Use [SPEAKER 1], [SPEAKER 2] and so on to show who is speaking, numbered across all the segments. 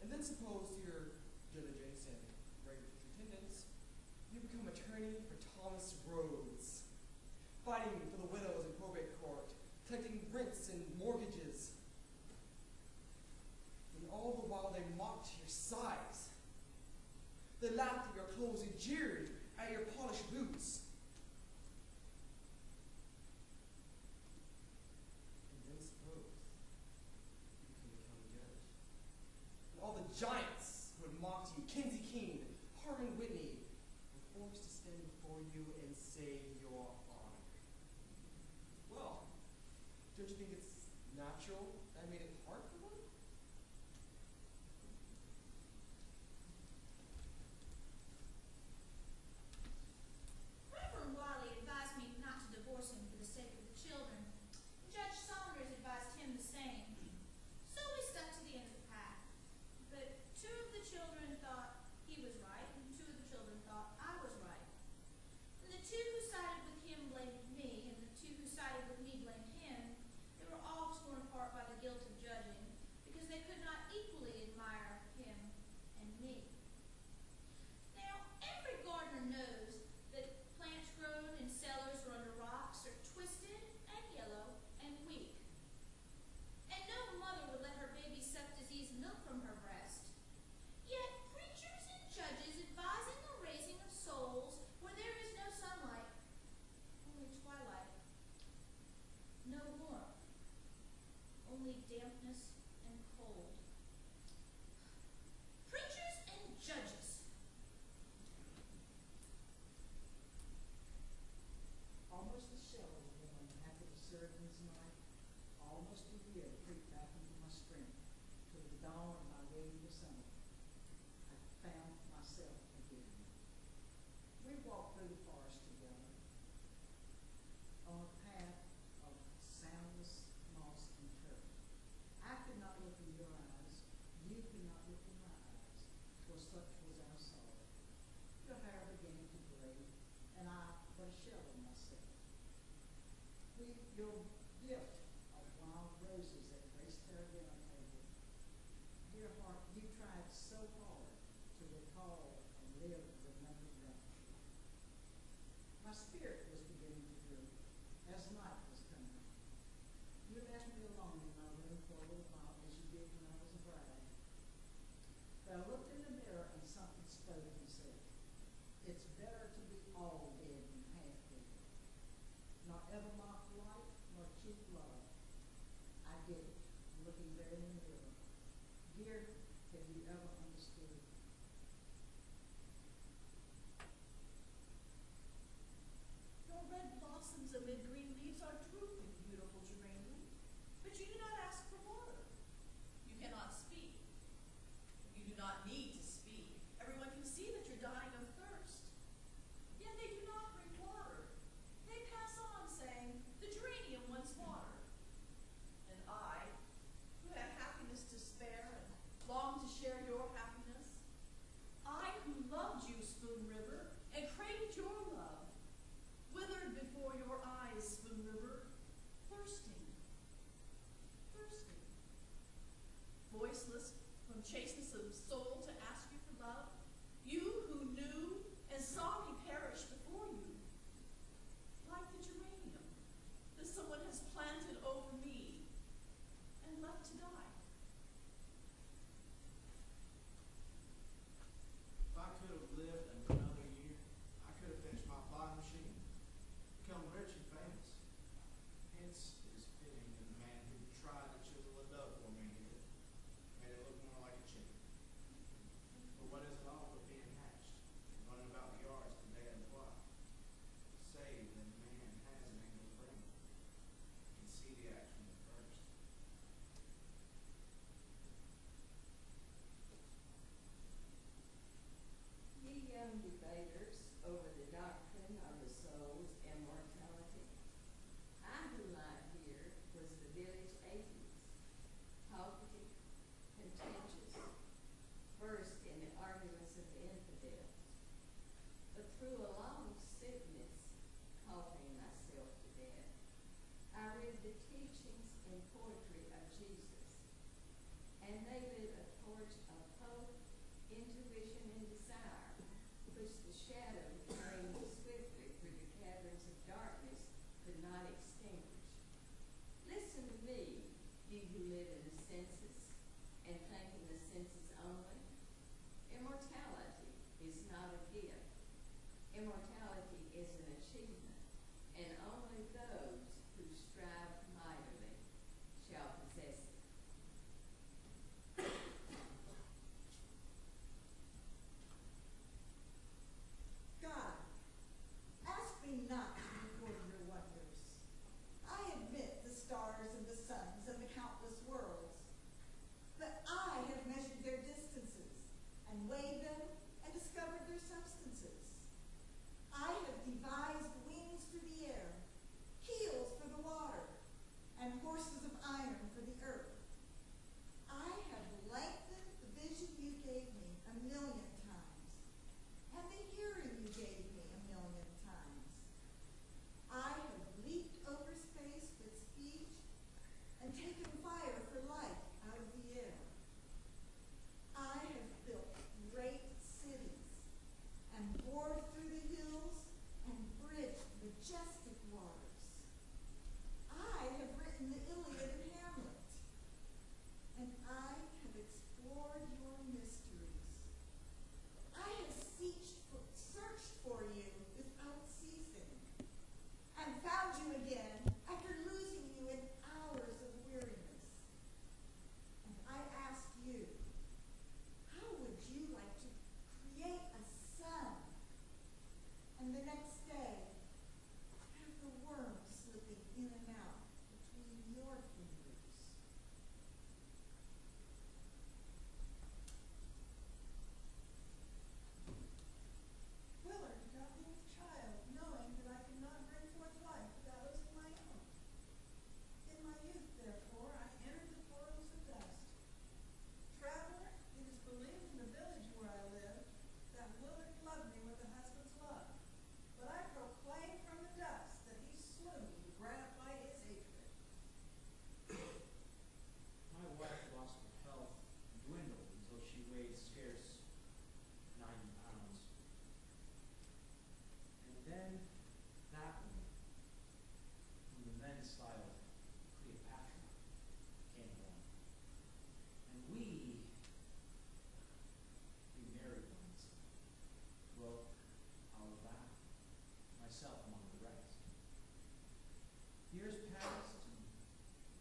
[SPEAKER 1] And then suppose you're diligent and regular attendance, you become attorney for Thomas Rhodes, fighting for the widows in probate court, collecting rents and mortgages. And all the while they mocked your size. They laughed at your clothes and jeered at your polished boots. And then suppose you become a county judge. And all the giants who had mocked you, Kinsey Keene, Harmon Whitney, were forced to stand before you and save your honor. Well, don't you think it's natural that I made it hard for them?
[SPEAKER 2] Reverend Wiley advised me not to divorce him for the sake of the children. Judge Saunders advised him the same. So we stuck to the end of the path. But two of the children thought he was right, and two of the children thought I was right. And the two who sided with him blamed me, and the two who sided with me blamed him. They were all torn apart by the guilt of judging, because they could not equally admire him and me. Now, every gardener knows that plants grown in cellars or under rocks are twisted and yellow and weak. And no mother would let her baby suck diseased milk from her breast. Yet preachers and judges advising the raising of souls where there is no sunlight, only twilight, no warmth, only dampness and cold. Preachers and judges.
[SPEAKER 3] Almost a shell of a woman after the surgeon's night, almost a year to creep back into my strength, till the dawn of my waiting to summer. I found myself again. We walked through the forest together, on a path of soundless moss and turf. I could not look in your eyes, you could not look in my eyes, for such was our sorrow. Your hair began to gray, and I but a shell of myself. Your gift of wild roses that graced our dinner table. Dear heart, you tried so hard to recall and live remembered memories. My spirit was beginning to droop as night was coming. You left me alone in my room for a little while, as you did when I was a bride. But I looked in the mirror and something spoke and said, it's better to be all dead than half dead. Not ever mock life, nor cheat love. I did it, looking there in the mirror. Dear, have you ever understood?
[SPEAKER 4] Your red blossoms amid green leaves are drooping, beautiful geranium, but you do not ask for water. You cannot speak. You do not need to speak. Everyone can see that you're dying of thirst. Yet they do not bring water. They pass on, saying, the geranium wants water. And I, who had happiness to spare and longed to share your happiness, I who loved you, Spoon River, and craved your love, withered before your eyes, Spoon River, thirsting, thirsting, voiceless from chasteness of soul to ask you for love, you who knew and saw me perish before you, like the geranium that someone has planted over me and left to die.
[SPEAKER 5] If I could have lived another year, I could have finished my plowing machine, become rich and famous. Hence, it is fitting that the man who tried to chisel a dove for me here made it look more like a chicken. But what is it all but being hatched, running about the yards today and fly? Say that man has an angel's brain, can see the action at first.
[SPEAKER 6] Ye young debaters over the doctrine of the soul's immortality, I who lie here was the village atheist, talkative, contentious, versed in the arguments of the infidels. But through a long sickness, coughing myself to death, I read the teachings and poetry of Jesus, and they lit a torch of hope, intuition, and desire, which the shadow carrying swiftly through the caverns of darkness could not extinguish. Listen to me, you who live in the senses, and think in the senses only. Immortality is not a gift. Immortality is an achievement, and only those who strive mightily shall possess it.
[SPEAKER 3] God, ask me not to record your wonders. I admit the stars and the suns and the countless worlds. But I have measured their distances and weighed them and discovered their substances. I have devised wings for the air, keels for the water, and horses of iron for the earth. I have lengthened the vision you gave me 1,000,000 times, and the hearing you gave me 1,000,000 times. I have leaped over space with speech and taken fire for light out of the air. I have built great cities and bored through the hills and bridged majestic waters. I have written the Iliad and Hamlet, and I have explored your mysteries. I have searched for you without ceasing, and found you again after losing you in hours of weariness. And I ask you, how would you like to create a sun, and the next day have the worm slipping in and out between your fingers?
[SPEAKER 4] Willard got me with child, knowing that I could not bring forth life without losing my own. In my youth, therefore, I entered the portals of dust. Traveler, it is believed in the village where I live that Willard loved me with a husband's love. But I proclaim from the dust that he slew me to gratify his hatred.
[SPEAKER 5] My wife lost her health and dwindled until she weighed scarce 90 pounds. And then that woman, whom the men styled Cleopatra, came along. And we married one son, broke our vow, myself among the rest. Years passed, and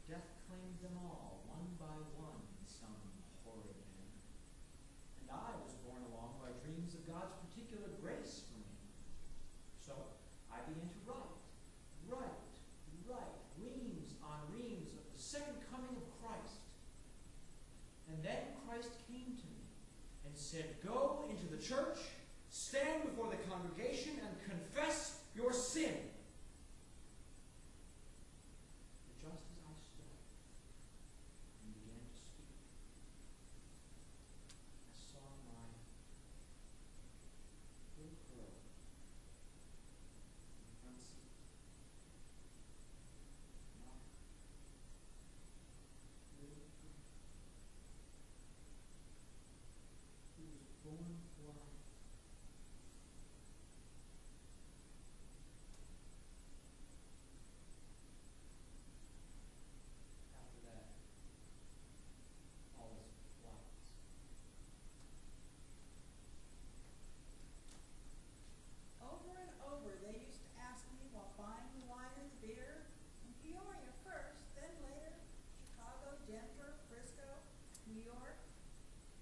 [SPEAKER 5] death claimed them all, one by one, in some horrid manner. And I was borne along by dreams of God's particular grace for me. So I began to write, reams on reams of the second coming of Christ. And then Christ came to me and said, "Go into the church, stand before the congregation, and confess your sin." But just as I stood and began to speak, I saw my little girl in the front seat. My little girl, who was born blind. After that, all was blackness.
[SPEAKER 4] Over and over they used to ask me while buying the wine and the beer, in Peoria first, then later, Chicago, Denver, Frisco, New York,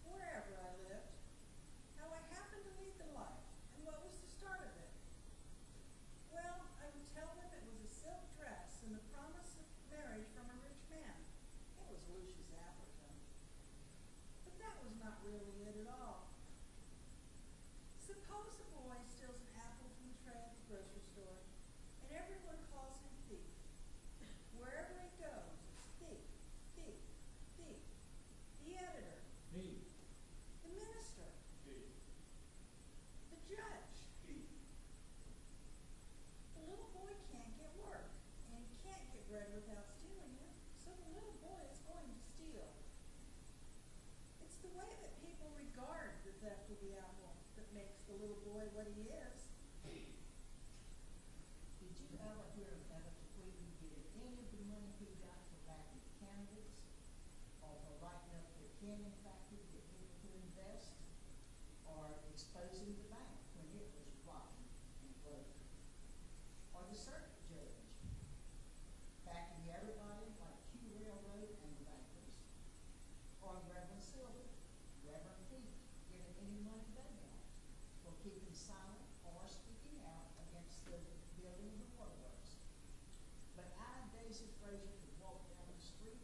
[SPEAKER 4] wherever I lived, how I happened to lead the life, and what was the start of it. Well, I would tell them it was a silk dress and the promise of marriage from a rich man. It was Lucius Appleton. But that was not really it at all. Suppose a boy steals an apple from the tray at the grocery store, and everyone calls him thief. Wherever he goes, it's thief, thief, thief. The editor,
[SPEAKER 5] Me,
[SPEAKER 4] the minister,
[SPEAKER 5] he,
[SPEAKER 4] the judge.
[SPEAKER 5] he.
[SPEAKER 4] The little boy can't get work, and he can't get bread without stealing it, so the little boy is going to steal. It's
[SPEAKER 3] the way that people regard the theft of the apple that makes the little boy what he is. Did you ever hear of Ever Tweedy getting any of the money he got for backing candidates, or for writing up the canning factory to get people to invest, or exposing the bank when it was rotten and broke, or the circuit judge backing everybody like Q Railroad and the bankers, or Reverend Silver, Reverend Pete giving any money they got, for keeping silent or speaking out against the building of the waterworks. But I, Daisy Frazier, could walk down the street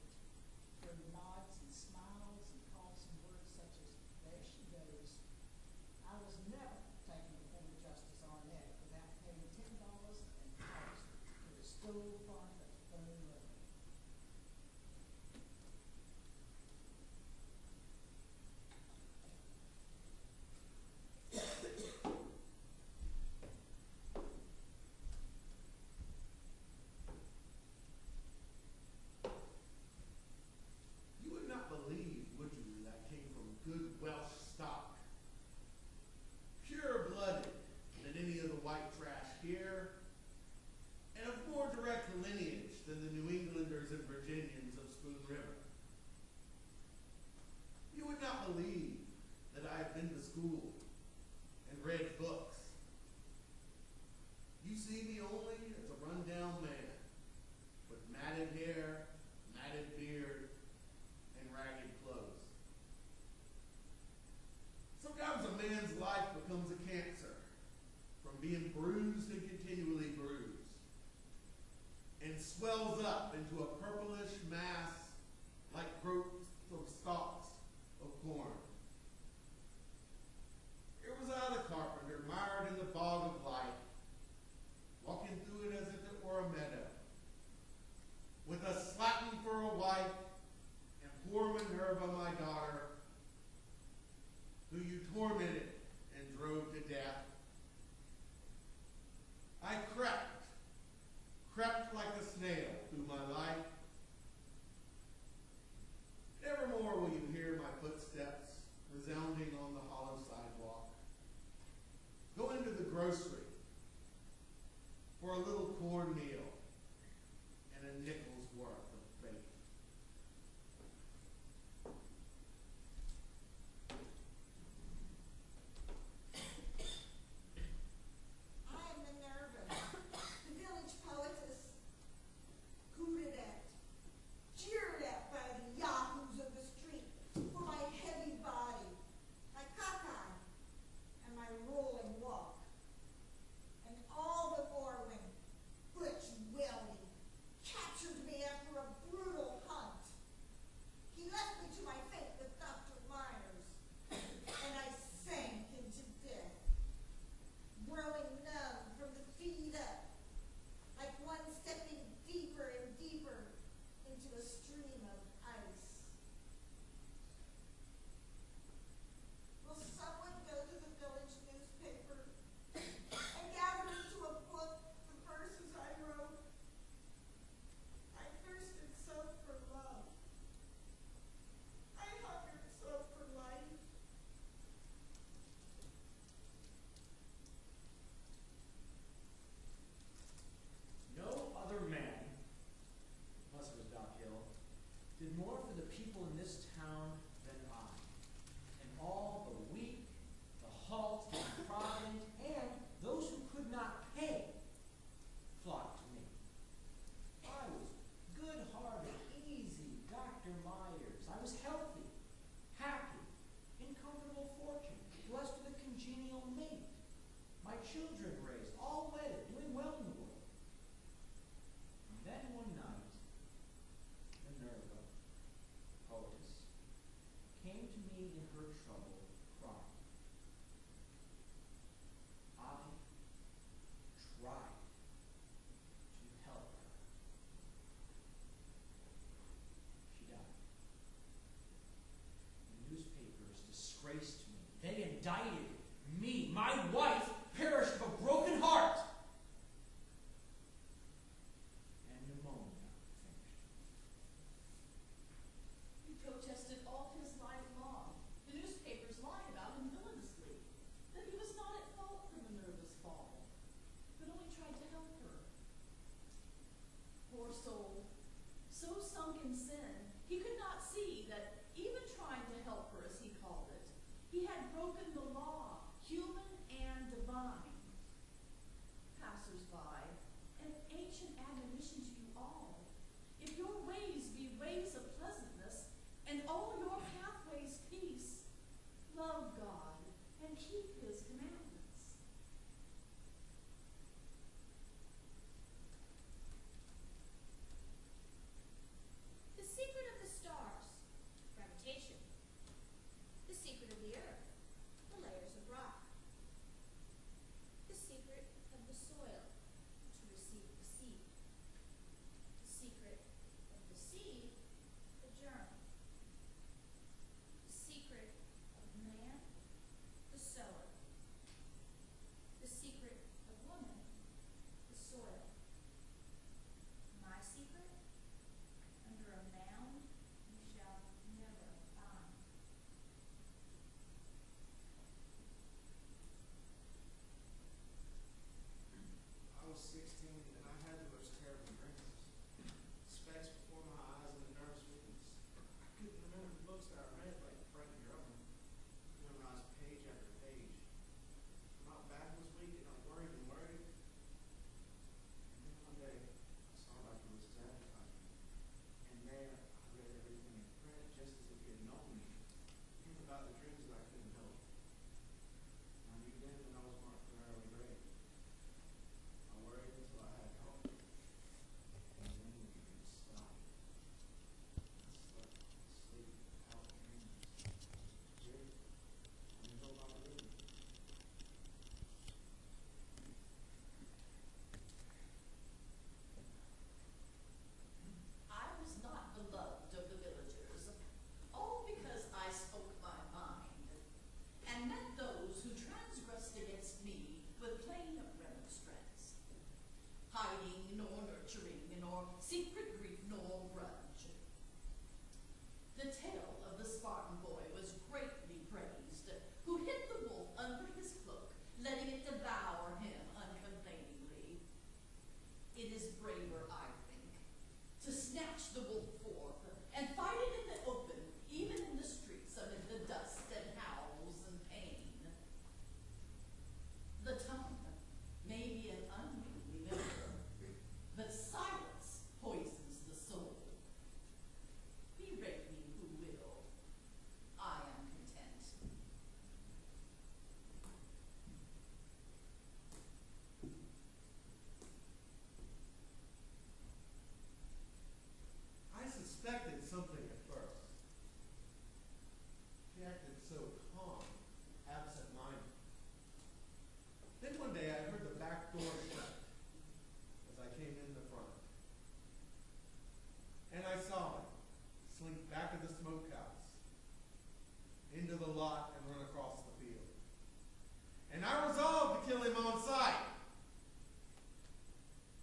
[SPEAKER 3] through nods and smiles and call some words such as, there she goes. I was never taken before Justice Arnett without paying $10 and cost to the school fund of Spoon River.
[SPEAKER 5] You would not believe, would you, that I came from good Welsh stock, pure-blooded than any of the white trash here, and of more direct lineage than the New Englanders and Virginians of Spoon River. You would not believe that I have been to school and read books. You see me only as a rundown man with matted hair, matted beard, and ragged clothes. Sometimes a man's life becomes a cancer from being bruised and continually bruised, and swells up into a purplish mass like growths of stalks of corn. Here was I, the carpenter, mired in the bog of life, walking through it as if it were a meadow, with a slattern for a wife and poor Minerva, my daughter, who you tormented and drove to death. I crept like a snail through my life,
[SPEAKER 4] poor soul, so sunk in sin, he could not see that even trying to help her, as he called it, he had broken the law, human and divine. Passers-by, an ancient admonition to you all. If your ways be ways of pleasantness, and all your pathways peace, love God and keep his commandments.
[SPEAKER 2] The secret of the stars, gravitation. The secret of the earth, the layers of rock. The secret of the soil, to receive the seed. The secret of the seed, the germ. The secret of man, the sower. The secret of woman, the soil. My secret, under a mound you shall never find.
[SPEAKER 5] I was 16 and I had the most terrible dreams. Specks before my eyes and a nervous weakness. I couldn't remember the books that I read, like Frank Drummond. Memorized page after page. My back was weak and I worried and worried. And then one day, I saw like it was his advertisement. And there, I read everything in print just as if he had known me. Even about the dreams that I couldn't help. And I knew then that I was marked for early grave. I worried until I had hope. And then the dreams stopped. I slept sleep without dreams. Here, on the hill by the river.
[SPEAKER 4] I was not beloved of the villagers, all because I spoke my mind, and met those who transgressed against me with plain remonstrance, hiding nor nurturing, nor secret grief nor grudge. The tale of the Spartan boy was greatly praised, who hid the wolf under his cloak, letting it devour him uncomplainingly. It is braver, I think, to snatch the wolf forth and fight it in the open, even in the streets amid the dust and howls and pain. The tongue may be an unruly member, but silence poisons the soul. Berate me who will. I am content.
[SPEAKER 7] I suspected something at first. She acted so calm, absent-minded. Then one day I heard the back door shut as I came in the front. And I saw him slink back of the smokehouse, into the lot and run across the field. And I resolved to kill him on sight.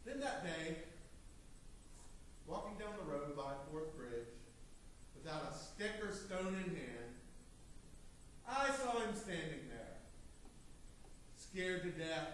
[SPEAKER 7] Then that day, walking down the road by Fourth Bridge, without a stick or stone in hand, I saw him standing there, scared to death,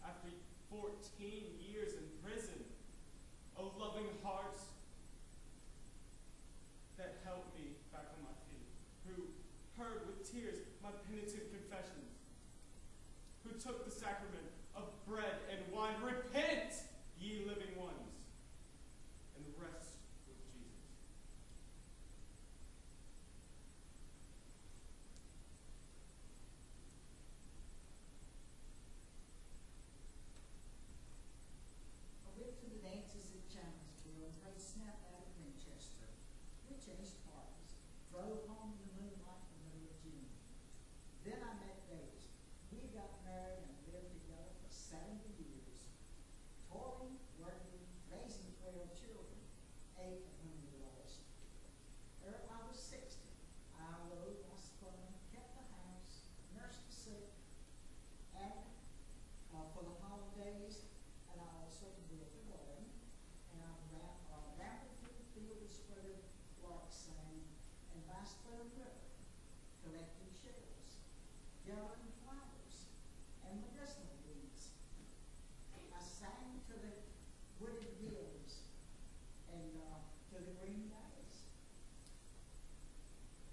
[SPEAKER 8] after 14 years in prison. O loving heart that helped me back on my feet, who heard with tears my penitent confessions, who took the sacrament of bread and wine. Repent, ye living ones, and rest with Jesus.
[SPEAKER 3] I went to the dances at Chelmsford and played snap out at Winchester. We changed parties, drove home in the moonlight in the middle of June. Then I met Daisy. We got married and lived together for 70 years, toiling, working, raising 12 children, 8 of whom we lost. Ere I was 60, I rode, I spun, kept the house, nursed the sick, and for the holidays, and I also built a garden, and I rambled through the fields where the larks sang, and by Spur River, collecting shells, gathering flowers, and medicinal weeds. I sang to the wooded hills and to the green valleys.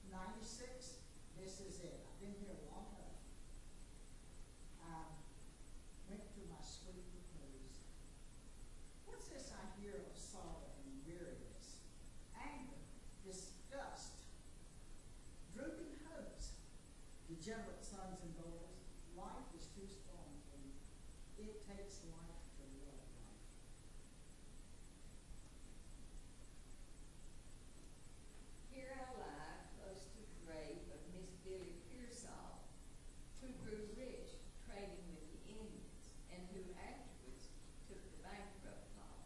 [SPEAKER 3] 96, this is it. I've been here long enough. I went to my sweet repose. What's this I hear of sorrow and weariness, anger, disgust, drooping hopes? Degenerate sons and daughters, life is too strong for you. It takes life to love life.
[SPEAKER 6] Here I lie close to the grave of Miss Billy Pearsall, who grew rich trading with the Indians and who afterwards took the bankrupt law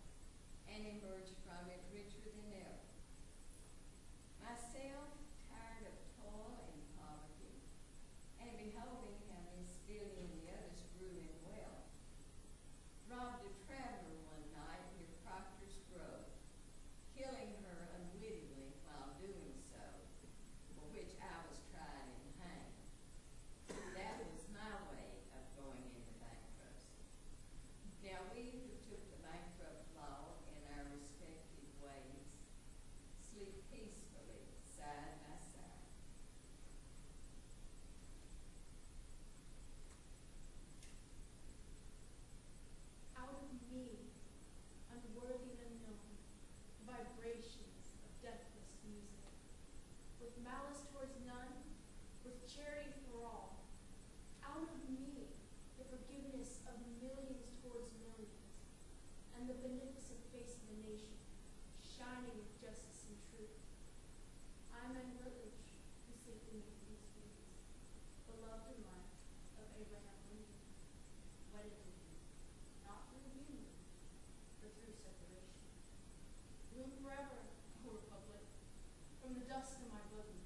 [SPEAKER 6] and emerged from it richer than ever. Myself, tired of toil and poverty, and beholding how Miss Billy and the others grew in wealth, robbed a traveler one night near Proctor's Grove, killing her unwittingly while doing so, for which I was tried and hanged. That was my way of going into bankruptcy. Now we who took the bankrupt law in our respective ways sleep peacefully side by side.
[SPEAKER 2] Out of me, unworthy and unknown, vibrations of deathless music, with malice towards none, with charity for all. Out of me, the forgiveness of millions towards millions, and the beneficent face of a nation, shining with justice and truth. I'm an village who sleep beneath these trees, beloved in life of Abraham Lincoln, wedded to you, not through union, but through separation. Bloom forever, O Republic, from the dust of my bosom,